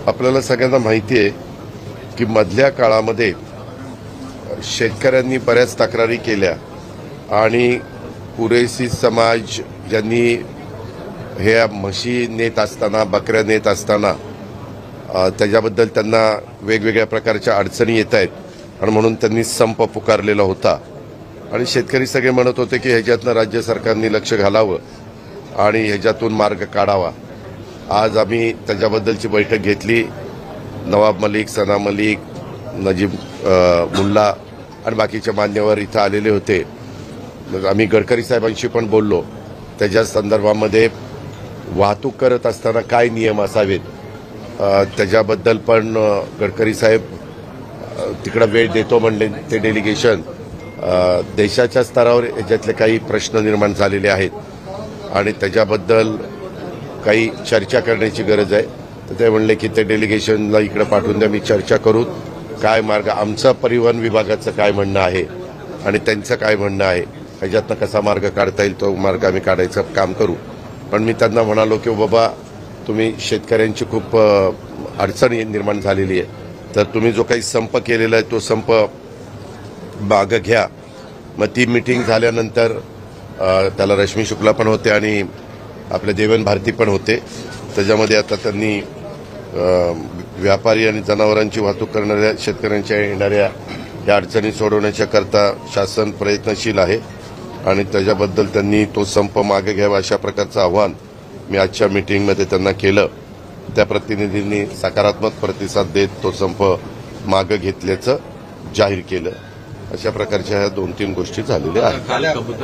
आपल्याला सगळ्यांना माहिती आहे की मधल्या काळामध्ये शेतकऱ्यांनी बऱ्याच तक्रारी केल्या आणि कुरेशी समाज ज्यांनी हे म्हशी नेत असताना, बकऱ्या नेत असताना त्याच्याबद्दल त्यांना वेगवेगळ्या प्रकारच्या अडचणी येत आहेत आणि म्हणून त्यांनी संप पुकारलेला होता आणि शेतकरी सगळे म्हणत होते की ह्याच्यातनं राज्य सरकारने लक्ष घालावं आणि ह्याच्यातून मार्ग काढावा। आज आम्ही त्याच्याबद्दलची बैठक घेतली। नवाब मलिक, सना मलिक, नजीब मुल्ला आणि बाकीचे मान्यवर इथं आलेले होते। आम्ही गडकरी साहेबांशी पण बोललो। त्याच्या संदर्भामध्ये वाहतूक करत असताना काय नियम असावेत त्याच्याबद्दल पण गडकरी साहेब तिकडे वेळ देतो म्हणले। ते डेलिगेशन देशाच्या स्तरावर याच्यातले काही प्रश्न निर्माण झालेले आहेत आणि त्याच्याबद्दल काही चर्चा करण्याची गरज आहे। तर ते म्हणले की ते डेलिगेशनला इकडे पाठवून द्या, मी चर्चा करू काय मार्ग, आमचं परिवहन विभागाचं काय म्हणणं आहे आणि त्यांचं काय म्हणणं आहे, ह्याच्यातनं कसा मार्ग काढता येईल तो मार्ग आम्ही काढायचं काम करू। पण मी त्यांना म्हणालो की बाबा तुम्ही शेतकऱ्यांची खूप अडचण निर्माण झालेली आहे, तर तुम्ही जो काही संप केलेला आहे तो संप मागं घ्या। मग ती मीटिंग झाल्यानंतर त्याला रश्मी शुक्ला पण होते आणि आपले देवेन भारती पण होते। त्याच्यामध्ये आता त्यांनी व्यापारी आणि जनावरांची वाहतूक करणाऱ्या शेतकऱ्यांच्या येणाऱ्या या अडचणी सोडवण्याच्या करता शासन प्रयत्नशील आहे आणि त्याच्याबद्दल त्यांनी तो संप मागे घ्यावा अशा प्रकारचं आव्हान मी आजच्या मीटिंगमध्ये त्यांना केलं। त्या प्रतिनिधींनी सकारात्मक प्रतिसाद देत तो संप मागे घेतल्याचं जाहीर केलं। अशा प्रकारच्या ह्या 2-3 गोष्टी झालेल्या आहेत।